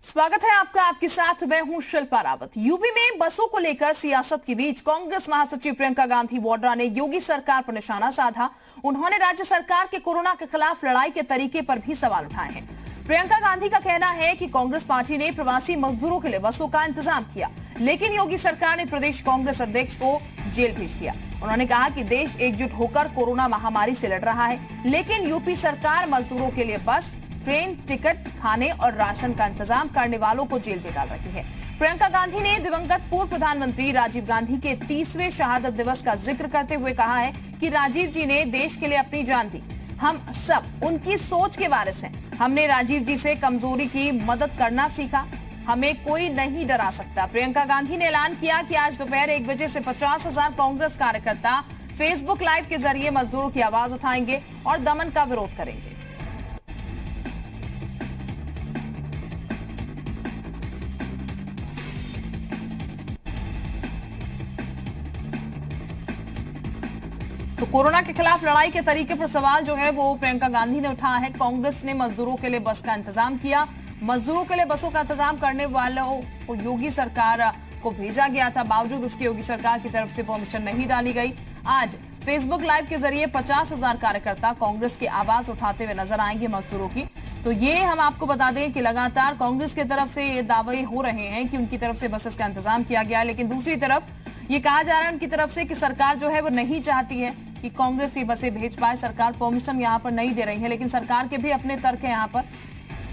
स्वागत है आपका। आपके साथ मैं हूं शिल्पा रावत। यूपी में बसों को लेकर सियासत के बीच कांग्रेस महासचिव प्रियंका गांधी वाड्रा ने योगी सरकार पर निशाना साधा। उन्होंने राज्य सरकार के कोरोना के खिलाफ लड़ाई के तरीके पर भी सवाल उठाए हैं। प्रियंका गांधी का कहना है कि कांग्रेस पार्टी ने प्रवासी मजदूरों के लिए बसों का इंतजाम किया, लेकिन योगी सरकार ने प्रदेश कांग्रेस अध्यक्ष को जेल भेज दिया। उन्होंने कहा कि देश एकजुट होकर कोरोना महामारी से लड़ रहा है, लेकिन यूपी सरकार मजदूरों के लिए बस, ट्रेन टिकट, खाने और राशन का इंतजाम करने वालों को जेल में डाल रही है। प्रियंका गांधी ने दिवंगत पूर्व प्रधानमंत्री राजीव गांधी के 30वें शहादत दिवस का जिक्र करते हुए कहा है कि राजीव जी ने देश के लिए अपनी जान दी। हम सब उनकी सोच के वारिस हैं। हमने राजीव जी से कमजोरी की मदद करना सीखा। हमें कोई नहीं डरा सकता। प्रियंका गांधी ने ऐलान किया कि आज दोपहर 1 बजे से 50,000 कांग्रेस कार्यकर्ता फेसबुक लाइव के जरिए मजदूरों की आवाज उठाएंगे और दमन का विरोध करेंगे। तो कोरोना के खिलाफ लड़ाई के तरीके पर सवाल जो है वो प्रियंका गांधी ने उठाया है। कांग्रेस ने मजदूरों के लिए बस का इंतजाम किया। मजदूरों के लिए बसों का इंतजाम करने वालों को योगी सरकार को भेजा गया था, बावजूद उसके योगी सरकार की तरफ से परमिशन नहीं डाली गई। आज फेसबुक लाइव के जरिए 50,000 कार्यकर्ता कांग्रेस की आवाज उठाते हुए नजर आएंगे मजदूरों की। तो ये हम आपको बता दें कि लगातार कांग्रेस की तरफ से ये दावे हो रहे हैं कि उनकी तरफ से बसेस का इंतजाम किया गया है, लेकिन दूसरी तरफ ये कहा जा रहा है उनकी तरफ से कि सरकार जो है वो नहीं चाहती है कि कांग्रेस ये बसें भेज पाए। सरकार परमिशन यहाँ पर नहीं दे रही है, लेकिन सरकार के भी अपने तर्क है। यहाँ पर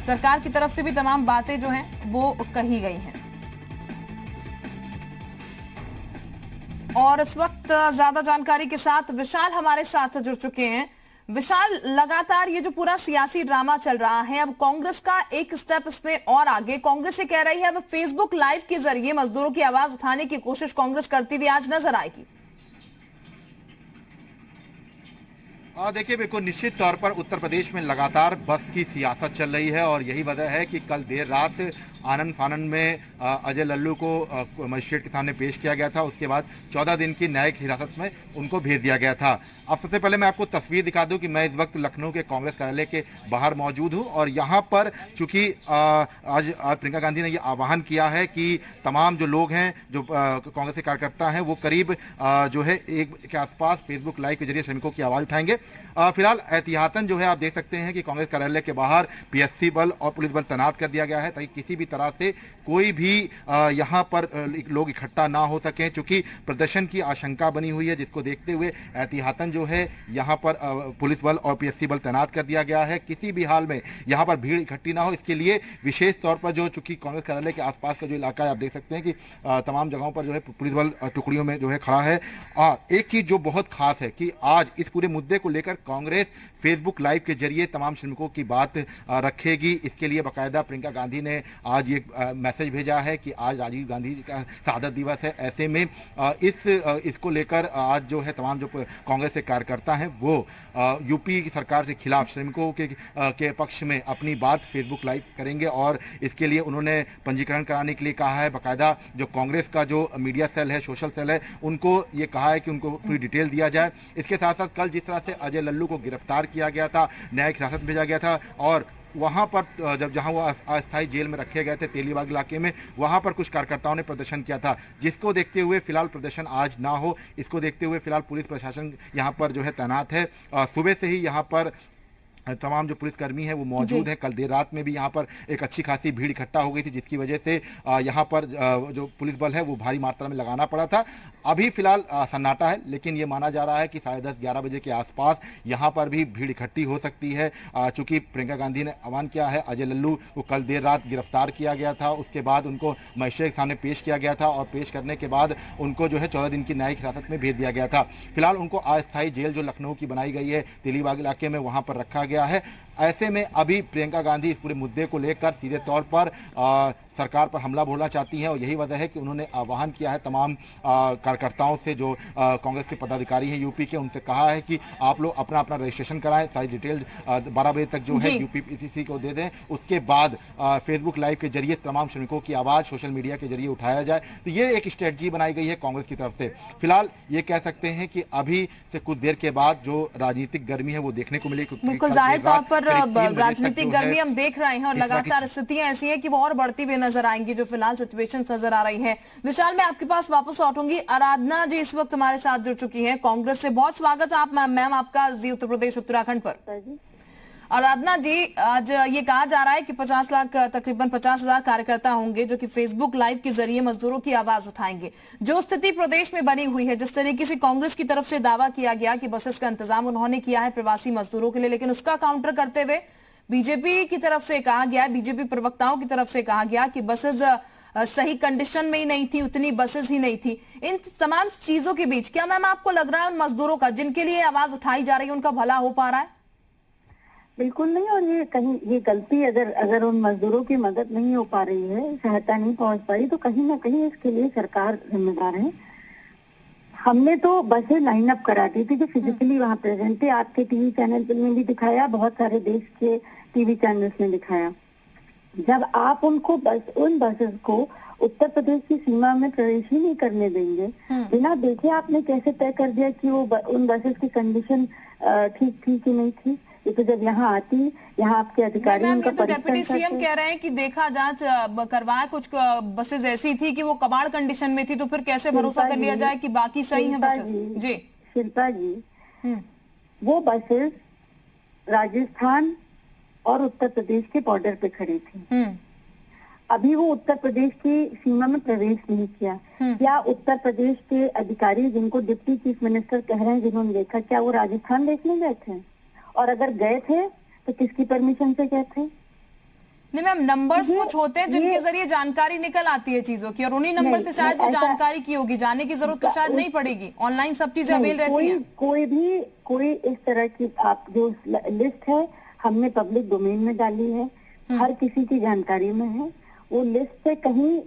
सरकार की तरफ से भी तमाम बातें जो हैं वो कही गई हैं। और इस वक्त ज्यादा जानकारी के साथ विशाल हमारे साथ जुड़ चुके हैं। विशाल, लगातार ये जो पूरा सियासी ड्रामा चल रहा है, अब कांग्रेस का एक स्टेप इसमें और आगे। कांग्रेस ये कह रही है अब फेसबुक लाइव के जरिए मजदूरों की आवाज उठाने की कोशिश कांग्रेस करती हुई आज नजर आएगी। देखिए, बिल्कुल निश्चित तौर पर उत्तर प्रदेश में लगातार बस की सियासत चल रही है और यही वजह है कि कल देर रात आनंद फानंद में अजय लल्लू को मजिस्ट्रेट के सामने पेश किया गया था। उसके बाद 14 दिन की न्यायिक हिरासत में उनको भेज दिया गया था। अब सबसे पहले मैं आपको तस्वीर दिखा दूं कि मैं इस वक्त लखनऊ के कांग्रेस कार्यालय के बाहर मौजूद हूं और यहां पर चूंकि आज प्रियंका गांधी ने ये आह्वान किया है कि तमाम जो लोग हैं, जो कांग्रेस के कार्यकर्ता हैं, वो करीब जो है 1 के आसपास फेसबुक लाइव के जरिए श्रमिकों की आवाज़ उठाएंगे। फिलहाल एहतियातन जो है आप देख सकते हैं कि कांग्रेस कार्यालय के बाहर पीएससी बल और पुलिस बल तैनात कर दिया गया है ताकि किसी भी तरह से कोई भी यहां पर लोग इकट्ठा ना हो सकें, चूंकि प्रदर्शन की आशंका बनी हुई है, जिसको देखते हुए एहतियातन जो है यहां पर पुलिस बल और पीएससी बल तैनात कर दिया गया है। किसी भी हाल में यहां पर भीड़ इकट्ठी ना हो, इसके लिए विशेष तौर पर जो चूंकि कांग्रेस कार्यालय के आसपास का जो इलाका है आप देख सकते हैं कि तमाम जगहों पर जो है पुलिस बल टुकड़ियों में जो है खड़ा है। एक चीज जो बहुत खास है कि आज इस पूरे मुद्दे को लेकर कांग्रेस फेसबुक लाइव के जरिए तमाम श्रमिकों की बात रखेगी। इसके लिए बाकायदा प्रियंका गांधी ने आज ये मैसेज भेजा है कि आज राजीव गांधी जी का शहादत दिवस है। ऐसे में इसको लेकर आज जो है तमाम जो कांग्रेस के कार्यकर्ता हैं वो यूपी की सरकार के खिलाफ श्रमिकों के पक्ष में अपनी बात फेसबुक लाइव करेंगे और इसके लिए उन्होंने पंजीकरण कराने के लिए कहा है। बाकायदा जो कांग्रेस का जो मीडिया सेल है, सोशल सेल है, उनको ये कहा है कि उनको पूरी डिटेल दिया जाए। इसके साथ साथ कल जिस तरह से अजय लल्लू को गिरफ्तार किया गया था, न्यायिक हिरासत में भेजा गया था और वहां पर जहां वो अस्थायी जेल में रखे गए थे तेलीबाग इलाके में, वहां पर कुछ कार्यकर्ताओं ने प्रदर्शन किया था, जिसको देखते हुए फिलहाल प्रदर्शन आज ना हो, इसको देखते हुए फिलहाल पुलिस प्रशासन यहां पर जो है तैनात है। सुबह से ही यहां पर तमाम जो पुलिसकर्मी हैं वो मौजूद हैं। कल देर रात में भी यहाँ पर एक अच्छी खासी भीड़ इकट्ठा हो गई थी, जिसकी वजह से यहाँ पर जो पुलिस बल है वो भारी मात्रा में लगाना पड़ा था। अभी फिलहाल सन्नाटा है, लेकिन ये माना जा रहा है कि 10:30-11 बजे के आसपास यहाँ पर भी भीड़ इकट्ठी हो सकती है। चूँकि प्रियंका गांधी ने आह्वान किया है, अजय लल्लू को कल देर रात गिरफ्तार किया गया था, उसके बाद उनको मजिस्ट्रेट के सामने पेश किया गया था और पेश करने के बाद उनको जो है 14 दिन की न्यायिक हिरासत में भेज दिया गया था। फिलहाल उनको अस्थायी जेल जो लखनऊ की बनाई गई है तेलीबाग इलाके में, वहाँ पर रखा गया है। ऐसे में अभी प्रियंका गांधी इस पूरे मुद्दे को लेकर सीधे तौर पर सरकार पर हमला बोलना चाहती हैं और यही वजह है कि उन्होंने आह्वान किया है तमाम कार्यकर्ताओं से, जो कांग्रेस के पदाधिकारी हैं यूपी के, उनसे कहा है कि आप लोग अपना अपना रजिस्ट्रेशन कराएं, सारी डिटेल 12 बजे तक जो है यूपीपीसीसी को दे दें। उसके बाद फेसबुक लाइव के जरिए तमाम श्रमिकों की आवाज़ सोशल मीडिया के जरिए उठाया जाए। तो ये एक स्ट्रेटजी बनाई गई है कांग्रेस की तरफ से। फिलहाल ये कह सकते हैं कि अभी से कुछ देर के बाद जो राजनीतिक गर्मी है वो देखने को मिलेगी। बिल्कुल जाहिर देर रात तौर पर करीब 3 बजे तक राजनीतिक जो है गर्मी हम देख रहे हैं और इस तरह की लगातार स्थितियां ऐसी हैं कि वो और बढ़ती हुई नजर आएंगी, जो फिलहाल सिचुएशन नजर आ रही है। विशाल, मैं आपके पास वापस लौटूंगी। आराधना जी इस वक्त हमारे साथ जुड़ चुकी है कांग्रेस से। बहुत स्वागत है आप मैम आपका जी उत्तर प्रदेश उत्तराखंड पर। आराधना जी, आज ये कहा जा रहा है कि 50 लाख तकरीबन 50,000 कार्यकर्ता होंगे जो कि फेसबुक लाइव के जरिए मजदूरों की आवाज उठाएंगे। जो स्थिति प्रदेश में बनी हुई है, जिस तरीके से कांग्रेस की तरफ से दावा किया गया कि बसेस का इंतजाम उन्होंने किया है प्रवासी मजदूरों के लिए, लेकिन उसका काउंटर करते हुए बीजेपी की तरफ से कहा गया, बीजेपी प्रवक्ताओं की तरफ से कहा गया कि बसेस सही कंडीशन में ही नहीं थी, उतनी बसेस ही नहीं थी। इन तमाम चीजों के बीच क्या मैम आपको लग रहा है उन मजदूरों का जिनके लिए आवाज उठाई जा रही है उनका भला हो पा रहा है? बिल्कुल नहीं। और ये कहीं ये गलती अगर उन मजदूरों की मदद नहीं हो पा रही है, सहायता नहीं पहुंच पा रही, तो कहीं ना कहीं इसके लिए सरकार जिम्मेदार है। हमने तो बसें लाइन अप करा दी थी जो फिजिकली वहाँ प्रेजेंट थे। आपके टीवी चैनल पर में भी दिखाया, बहुत सारे देश के टीवी चैनल्स ने दिखाया। जब आप उन बसेस को उत्तर प्रदेश की सीमा में प्रवेश ही नहीं करने देंगे, बिना देखे आपने कैसे तय कर दिया कि वो उन बसेस की कंडीशन ठीक थी कि नहीं थी? ये तो जब यहाँ आती, यहाँ आपके अधिकारी उनका तो डिप्टी सीएम कह रहे हैं कि देखा जांच करवाया, कुछ बसेस ऐसी थी कि वो कबाड़ कंडीशन में थी, तो फिर कैसे भरोसा कर लिया जाए कि बाकी सही हैं बसेस? जी शिल्पा जी, वो बसेस राजस्थान और उत्तर प्रदेश के बॉर्डर पे खड़ी थी। अभी वो उत्तर प्रदेश की सीमा में प्रवेश नहीं किया। क्या उत्तर प्रदेश के अधिकारी जिनको डिप्टी चीफ मिनिस्टर कह रहे हैं जिन्होंने देखा, क्या वो राजस्थान देखने गए थे? और अगर गए थे तो किसकी परमिशन से गए थे? नहीं मैम, नंबर्स कुछ होते हैं जिनके जरिए जानकारी निकल आती है चीजों की, और उन्हीं नंबर से शायद वो जानकारी की होगी, जाने की जरूरत तो शायद नहीं पड़ेगी, ऑनलाइन सब चीजें अवेल रहती हैं। कोई इस तरह की आप जो लिस्ट है हमने पब्लिक डोमेन में डाली है, हर किसी की जानकारी में है। वो लिस्ट से कहीं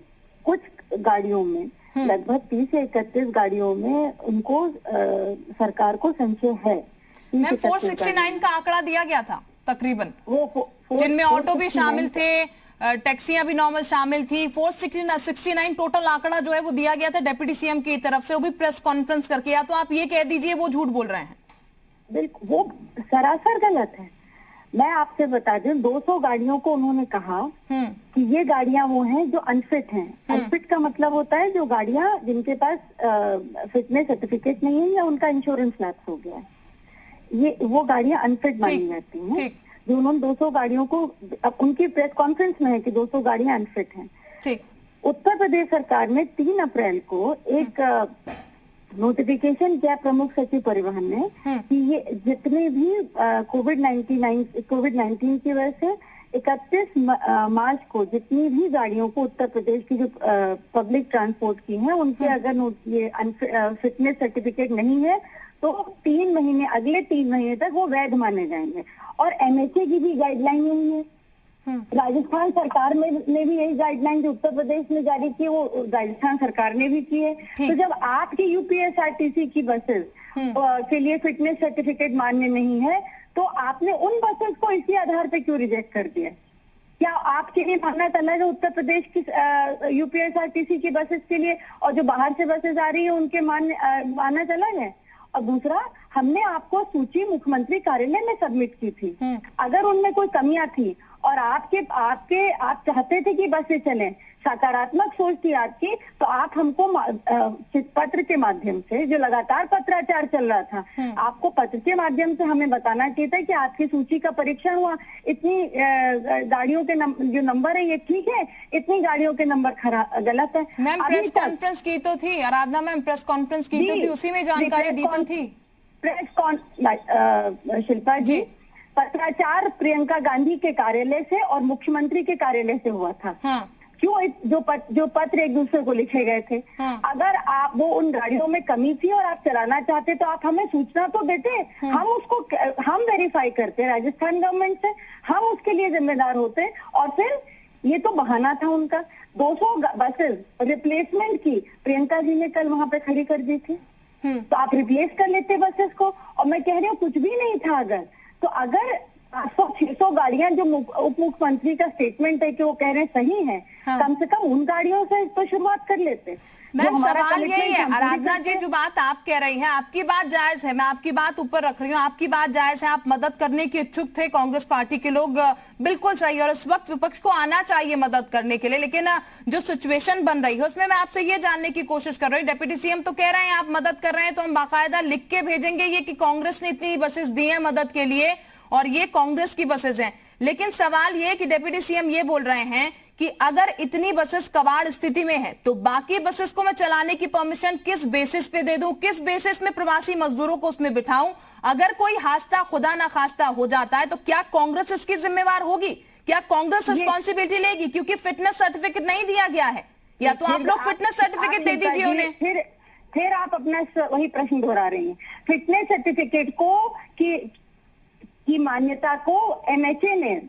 कुछ गाड़ियों में, लगभग 30 से 31 गाड़ियों में उनको सरकार को संशय है। मैम 469 का आंकड़ा दिया गया था तकरीबन, जिनमें ऑटो भी शामिल थे, टैक्सियां भी नॉर्मल शामिल थी। 469 टोटल आंकड़ा जो है वो दिया गया था डिप्टी सीएम की तरफ से, वो भी प्रेस कॉन्फ्रेंस करके। या तो आप ये कह दीजिए वो झूठ बोल रहे हैं? बिल्कुल, वो सरासर गलत है। मैं आपसे बता दूं, 200 गाड़ियों को उन्होंने कहा कि ये गाड़ियां वो हैं जो अनफिट हैं। अनफिट का मतलब होता है जो गाड़ियां जिनके पास फिटनेस सर्टिफिकेट नहीं है या उनका इंश्योरेंस लैप्स हो गया है, ये वो गाड़ियां अनफिट मानी जाती हैं। जो उन्होंने 200 गाड़ियों को, अब उनकी प्रेस कॉन्फ्रेंस में है कि 200 गाड़ियां अनफिट हैं। ठीक। उत्तर प्रदेश सरकार ने 3 अप्रैल को एक नोटिफिकेशन किया प्रमुख सचिव परिवहन ने कि ये जितने भी कोविड-19 की वजह से 31 मार्च को जितनी भी गाड़ियों को उत्तर प्रदेश की जो पब्लिक ट्रांसपोर्ट की हैं उनके अगर ये फिटनेस सर्टिफिकेट नहीं है तो 3 महीने, अगले 3 महीने तक वो वैध माने जाएंगे। और एमएचए की भी गाइडलाइन यही है। राजस्थान सरकार ने भी यही गाइडलाइन जो उत्तर प्रदेश ने जारी की वो राजस्थान सरकार ने भी की है। तो जब आपकी यूपीएसआरटीसी की बसेस के लिए फिटनेस सर्टिफिकेट मान्य नहीं है तो आपने उन बसेस को इसी आधार पे क्यों रिजेक्ट कर दिया? क्या आपके लिए मानना अलग है उत्तर प्रदेश की यूपीएसआरटीसी की बसेस के लिए, और जो बाहर से बसेस आ रही है उनके मानना अलग है? और दूसरा, हमने आपको सूची मुख्यमंत्री कार्यालय में सबमिट की थी। अगर उनमें कोई कमियां थी और आप चाहते थे कि बसें चलें, सकारात्मक सोच थी आपकी, तो आप हमको पत्र के माध्यम से, जो लगातार पत्राचार चल रहा था, आपको पत्र के माध्यम से हमें बताना चाहिए था कि आपकी सूची का परीक्षण हुआ, इतनी गाड़ियों के जो नंबर है ये ठीक है, इतनी गाड़ियों के नंबर गलत है। मैम प्रेस कॉन्फ्रेंस की तो थी, आराधना मैम प्रेस कॉन्फ्रेंस की तो थी, उसी में जानकारी दी तो थी। शिल्पा जी, पत्राचार प्रियंका गांधी के कार्यालय से और मुख्यमंत्री के कार्यालय से हुआ था। क्यों जो पत्र एक दूसरे को लिखे गए थे। अगर आप वो उन गाड़ियों में कमी थी और आप चलाना चाहते तो आप हमें सूचना तो देते, हम वेरीफाई करते राजस्थान गवर्नमेंट से, हम उसके लिए जिम्मेदार होते। और फिर ये तो बहाना था उनका। 200 बसेस रिप्लेसमेंट की प्रियंका जी ने कल वहां पे खड़ी कर दी थी, तो आप रिप्लेस कर लेते बसेस को। और मैं कह रही हूँ कुछ भी नहीं था। अगर 500-600 गाड़ियां जो उप मुख्यमंत्री का स्टेटमेंट है कि वो कह रहे हैं सही है, हाँ। कम से कम उन गाड़ियों से तो शुरुआत कर लेते। मैम सवाल यही है आराधना जी, जो बात आप कह रही हैं आपकी बात जायज है, मैं आपकी बात ऊपर रख रही हूँ, आपकी बात जायज है, आप मदद करने के इच्छुक थे, कांग्रेस पार्टी के लोग बिल्कुल सही, और इस वक्त विपक्ष को आना चाहिए मदद करने के लिए, लेकिन जो सिचुएशन बन रही है उसमें मैं आपसे ये जानने की कोशिश कर रही हूँ, डिप्टी सीएम तो कह रहे हैं आप मदद कर रहे हैं तो हम बाकायदा लिख के भेजेंगे ये कि कांग्रेस ने इतनी बसेस दी है मदद के लिए और ये कांग्रेस की बसेस हैं, लेकिन सवाल ये कि डिप्टी सीएम ये बोल रहे हैं कि अगर इतनी बसेस कबाड़ स्थिति में है तो बाकी बसेस को मैं चलाने की परमिशन किस बेसिस पे दे दूं, किस बेसिस में प्रवासी मजदूरों को उसमें बिठाऊं, अगर कोई हादसा खुदा ना खास्ता हो जाता है तो क्या कांग्रेस इसकी जिम्मेवार होगी, क्या कांग्रेस रिस्पॉन्सिबिलिटी लेगी, क्योंकि फिटनेस सर्टिफिकेट नहीं दिया गया है, या तो आप लोग फिटनेस सर्टिफिकेट दे दीजिए उन्हें। फिर आप अपना वही प्रश्न दोहरा रही हैं। फिटनेस सर्टिफिकेट को की मान्यता को एमएचए ने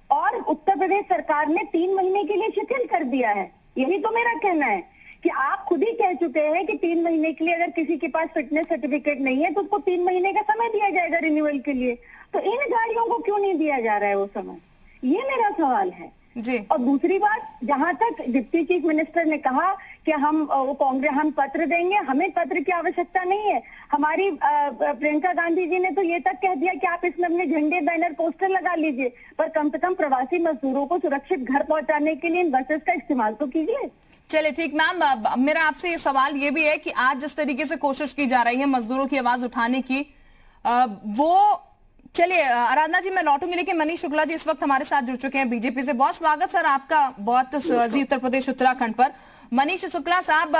और उत्तर प्रदेश सरकार ने 3 महीने के लिए शिथिल कर दिया है। यही तो मेरा कहना है कि आप खुद ही कह चुके हैं कि 3 महीने के लिए अगर किसी के पास फिटनेस सर्टिफिकेट नहीं है तो उसको 3 महीने का समय दिया जाएगा रिन्यूअल के लिए, तो इन गाड़ियों को क्यों नहीं दिया जा रहा है वो समय, ये मेरा सवाल है जी। और दूसरी बात, जहां तक डिप्टी चीफ मिनिस्टर ने कहा कि हम पत्र देंगे, हमें पत्र की आवश्यकता नहीं है। हमारी प्रियंका गांधी जी ने तो ये तक कह दिया कि आप इसमें अपने झंडे बैनर पोस्टर लगा लीजिए, पर कम से कम प्रवासी मजदूरों को सुरक्षित घर पहुंचाने के लिए इन बसेस का इस्तेमाल तो कीजिए। चलिए ठीक मैम, मेरा आपसे ये सवाल ये भी है कि आज जिस तरीके से कोशिश की जा रही है मजदूरों की आवाज उठाने की, वो चलिए आराधना जी मैं लौटूंगी, लेकिन मनीष शुक्ला जी इस वक्त हमारे साथ जुड़ चुके हैं बीजेपी से। बहुत स्वागत सर आपका, बहुत जी उत्तर प्रदेश उत्तराखंड पर। मनीष शुक्ला साहब,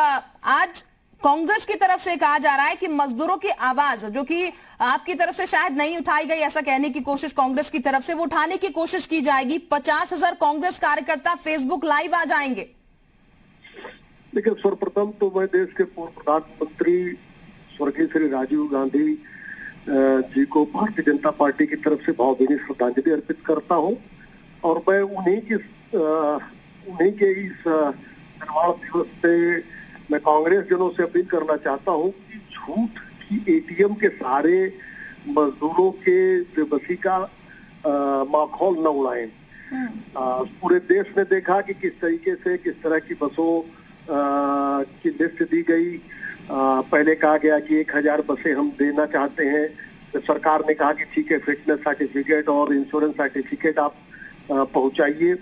आज कांग्रेस की तरफ से कहा जा रहा है कि मजदूरों की आवाज जो कि आपकी तरफ से शायद नहीं उठाई गई, ऐसा कहने की कोशिश कांग्रेस की तरफ से, वो उठाने की कोशिश की जाएगी। 50,000 कांग्रेस कार्यकर्ता फेसबुक लाइव आ जाएंगे। देखिए, सर्वप्रथम तो मैं देश के पूर्व प्रधानमंत्री स्वर्गीय श्री राजीव गांधी जी को भारतीय जनता पार्टी की तरफ से भावभीनी श्रद्धांजलि अर्पित करता हूं, और मैं उन्हीं के इस निर्वाण दिवस पे मैं कांग्रेस जनों से अपील करना चाहता हूं कि झूठ की एटीएम के सहारे मजदूरों के बेबसी का माखौल न उड़ाएं। पूरे देश ने देखा कि किस तरीके से किस तरह की बसों की लिस्ट दी गई। पहले कहा गया कि 1000 बसें हम देना चाहते हैं, तो सरकार ने कहा कि ठीक है, फिटनेस सर्टिफिकेट और इंश्योरेंस सर्टिफिकेट आप पहुंचाइए।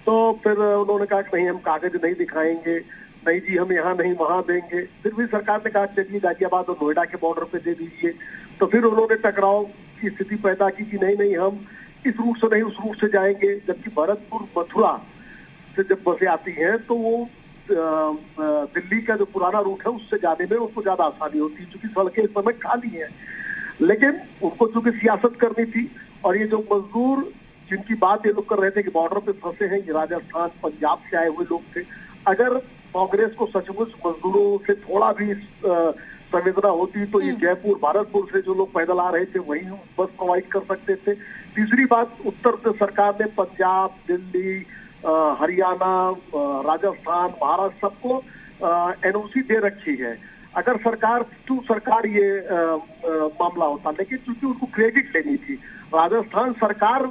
तो फिर उन्होंने कहा कि नहीं, हम कागज नहीं दिखाएंगे, नहीं जी हम यहाँ नहीं वहां देंगे। फिर भी सरकार ने कहा चलिए गाजियाबाद और नोएडा के बॉर्डर पे दे दीजिए। तो फिर उन्होंने टकराव की स्थिति पैदा की कि नहीं हम इस रूट से नहीं उस रूट से जाएंगे, जबकि भरतपुर मथुरा से जब बसें आती हैं तो वो दिल्ली का जो पुराना रूट है उससे जाने में उसको ज्यादा आसानी होती है, क्योंकि सड़कें इस समय खाली हैं। लेकिन उनको चूंकि सियासत करनी थी, और ये जो मजदूर जिनकी बात ये लोग कर रहे थे कि बॉर्डर पे फंसे हैं, ये राजस्थान पंजाब से आए हुए लोग थे। अगर कांग्रेस को सचमुच मजदूरों से थोड़ा भी संवेदना होती तो ये जयपुर भरतपुर से जो लोग पैदल आ रहे थे वही बस प्रोवाइड कर सकते थे। तीसरी बात, उत्तर प्रदेश सरकार ने पंजाब, दिल्ली, हरियाणा, राजस्थान, महाराष्ट्र सबको एनओसी दे रखी है। अगर सरकार ये मामला होता, लेकिन क्योंकि उनको क्रेडिट लेनी थी, राजस्थान सरकार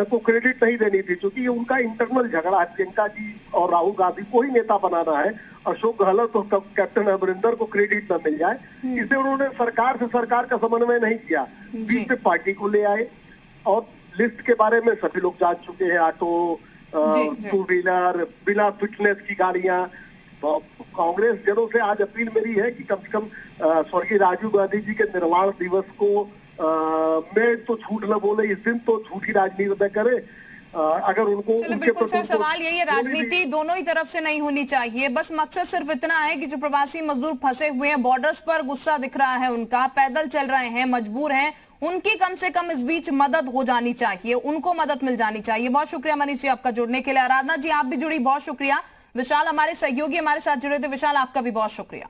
को क्रेडिट नहीं देनी थी, क्योंकि ये उनका इंटरनल झगड़ा है। प्रियंका जी और राहुल गांधी को ही नेता बनाना है, अशोक गहलोत और कैप्टन अमरिंदर को क्रेडिट न मिल जाए, इसलिए उन्होंने सरकार से सरकार का समन्वय नहीं किया, बीच में पार्टी को ले आए। और लिस्ट के बारे में सभी लोग जान चुके हैं, ऑटो, 2 व्हीलर, बिना फिटनेस की गाड़ियां। तो कांग्रेस जनों से आज अपील मेरी है कि कम से कम स्वर्गीय राजीव गांधी जी के निर्वाण दिवस को मैं तो झूठ न बोले, इस दिन तो झूठी राजनीति न करे। अगर उनको बिल्कुल सर, सवाल यही है, राजनीति दोनों ही तरफ से नहीं होनी चाहिए, बस मकसद सिर्फ इतना है कि जो प्रवासी मजदूर फंसे हुए हैं बॉर्डर्स पर, गुस्सा दिख रहा है उनका, पैदल चल रहे हैं, मजबूर हैं, उनकी कम से कम इस बीच मदद हो जानी चाहिए, उनको मदद मिल जानी चाहिए। बहुत शुक्रिया मनीष जी आपका जुड़ने के लिए। आराधना जी आप भी जुड़ी, बहुत शुक्रिया। विशाल हमारे सहयोगी हमारे साथ जुड़े थे, विशाल आपका भी बहुत शुक्रिया।